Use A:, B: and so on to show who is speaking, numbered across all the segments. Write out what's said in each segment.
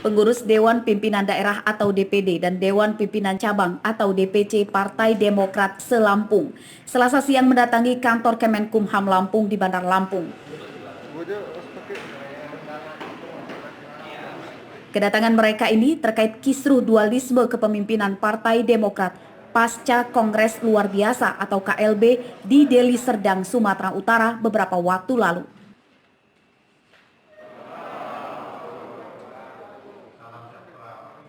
A: Pengurus Dewan Pimpinan Daerah atau DPD dan Dewan Pimpinan Cabang atau DPC Partai Demokrat se-Lampung Selasa siang mendatangi kantor Kemenkumham Lampung di Bandar Lampung. Kedatangan mereka ini terkait kisruh dualisme kepemimpinan Partai Demokrat pasca Kongres Luar Biasa atau KLB di Deli Serdang, Sumatera Utara beberapa waktu lalu.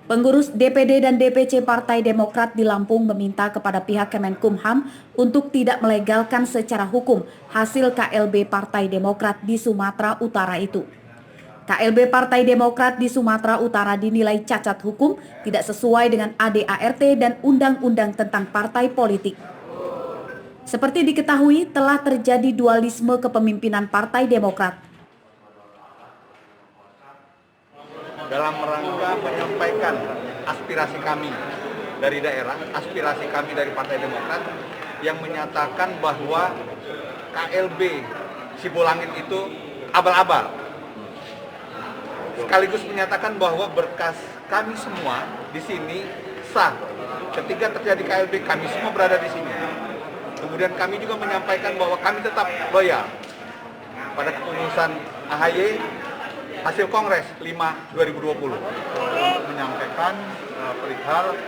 A: Pengurus DPD dan DPC Partai Demokrat di Lampung meminta kepada pihak Kemenkumham untuk tidak melegalkan secara hukum hasil KLB Partai Demokrat di Sumatera Utara itu. KLB Partai Demokrat di Sumatera Utara dinilai cacat hukum, tidak sesuai dengan ADART dan Undang-Undang tentang Partai Politik. Seperti diketahui, telah terjadi dualisme kepemimpinan Partai Demokrat.
B: Dalam rangka menyampaikan aspirasi kami dari daerah, aspirasi kami dari Partai Demokrat yang menyatakan bahwa KLB Sibolangit itu abal-abal. Sekaligus menyatakan bahwa berkas kami semua di sini sah. Ketika terjadi KLB, kami semua berada di sini. Kemudian kami juga menyampaikan bahwa kami tetap loyal pada keputusan AHY hasil Kongres 5/2020.
C: Menyampaikan perihal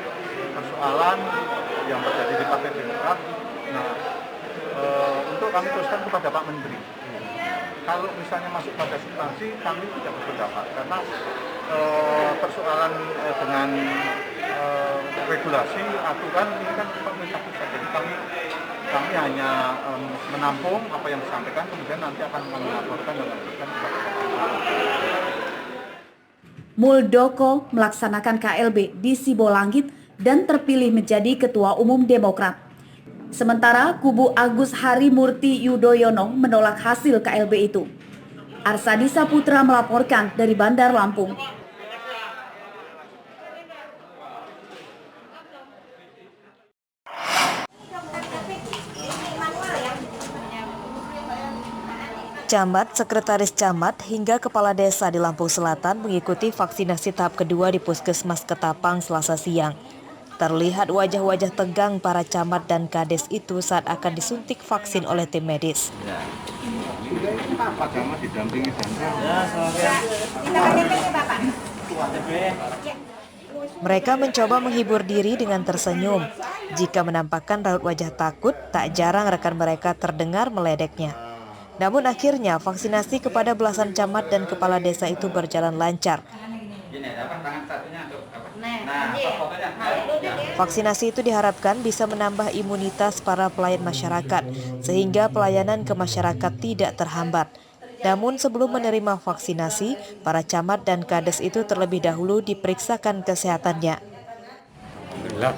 C: persoalan yang terjadi di Partai Demokrat. Nah, untuk kami teruskan kepada Pak Menteri. Kalau misalnya masuk pada substansi, kami tidak berpendapat karena persoalan dengan regulasi aturan ini kan pemerintah pusat. Jadi kami hanya menampung apa yang disampaikan, kemudian nanti akan kami laporkan dan laporkan kepada Pak Menteri.
A: Muldoko melaksanakan KLB di Sibolangit dan terpilih menjadi Ketua Umum Demokrat. Sementara kubu Agus Harimurti Yudhoyono menolak hasil KLB itu. Arsadi Saputra melaporkan dari Bandar Lampung. Camat, Sekretaris Camat, hingga Kepala Desa di Lampung Selatan mengikuti vaksinasi tahap kedua di Puskesmas Ketapang Selasa siang. Terlihat wajah-wajah tegang para camat dan kades itu saat akan disuntik vaksin oleh tim medis. Mereka mencoba menghibur diri dengan tersenyum. Jika menampakkan raut wajah takut, tak jarang rekan mereka terdengar meledeknya. Namun akhirnya vaksinasi kepada belasan camat dan kepala desa itu berjalan lancar. Vaksinasi itu diharapkan bisa menambah imunitas para pelayan masyarakat, sehingga pelayanan ke masyarakat tidak terhambat. Namun sebelum menerima vaksinasi, para camat dan kades itu terlebih dahulu diperiksakan kesehatannya.
D: Alhamdulillah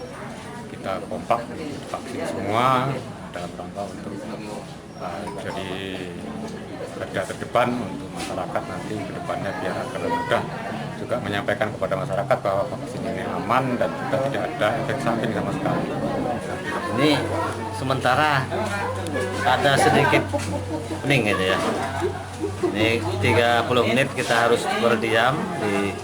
D: kita kompak vaksin semua dalam rangka untuk jadi garda terdepan untuk masyarakat nanti ke depannya biar agar mudah juga menyampaikan kepada masyarakat bahwa vaksin ini aman dan juga tidak ada efek samping sama sekali.
E: Ini sementara ada sedikit pening gitu ya. Ini 30 menit kita harus berdiam di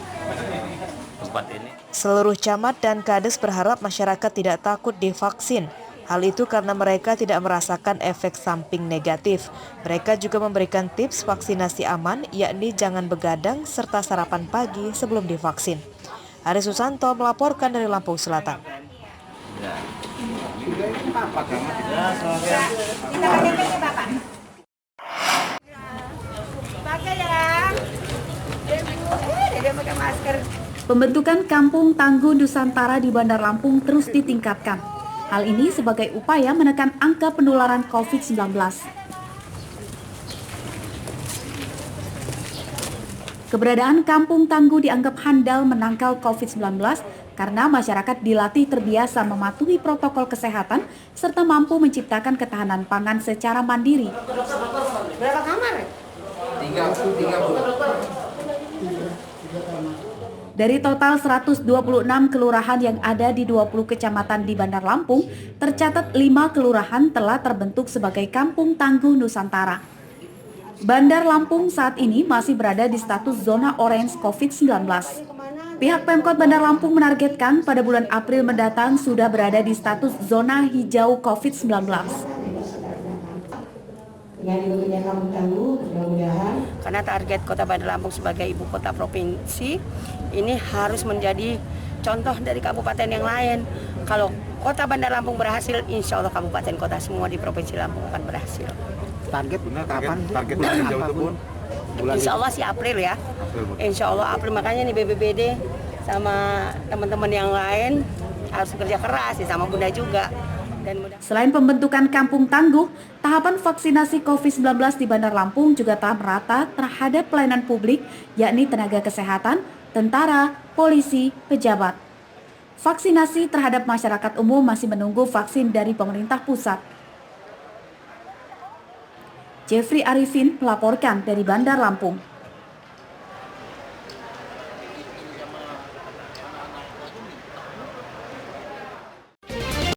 E: tempat ini.
A: Seluruh camat dan kades berharap masyarakat tidak takut divaksin. Hal itu karena mereka tidak merasakan efek samping negatif. Mereka juga memberikan tips vaksinasi aman, yakni jangan begadang serta sarapan pagi sebelum divaksin. Ari Susanto melaporkan dari Lampung Selatan. Pembentukan Kampung Tangguh Nusantara di Bandar Lampung terus ditingkatkan. Hal ini sebagai upaya menekan angka penularan COVID-19. Keberadaan Kampung Tangguh dianggap handal menangkal COVID-19 karena masyarakat dilatih terbiasa mematuhi protokol kesehatan serta mampu menciptakan ketahanan pangan secara mandiri.
F: Berapa kamar? 30.
A: Dari total 126 kelurahan yang ada di 20 kecamatan di Bandar Lampung, tercatat 5 kelurahan telah terbentuk sebagai Kampung Tangguh Nusantara. Bandar Lampung saat ini masih berada di status zona orange COVID-19. Pihak Pemkot Bandar Lampung menargetkan pada bulan April mendatang sudah berada di status zona hijau COVID-19.
F: Dengan diberinya kampung tangguh, mudah-mudahan
G: Karena target Kota Bandar Lampung sebagai ibu kota provinsi ini harus menjadi contoh dari kabupaten yang lain. Kalau Kota Bandar Lampung berhasil, insya Allah kabupaten kota semua di Provinsi Lampung akan berhasil.
C: Target benar kapan? Target bulan hijau itu pun
G: Insya Allah sih April ya. Insya Allah April, makanya nih BPBD sama teman-teman yang lain harus kerja keras sih, sama Bunda juga. Dan
A: Selain pembentukan kampung tangguh, tahapan vaksinasi COVID-19 di Bandar Lampung juga tahap merata terhadap pelayanan publik, yakni tenaga kesehatan, tentara, polisi, pejabat. Vaksinasi terhadap masyarakat umum masih menunggu vaksin dari pemerintah pusat. Jeffrey Arifin melaporkan dari Bandar Lampung.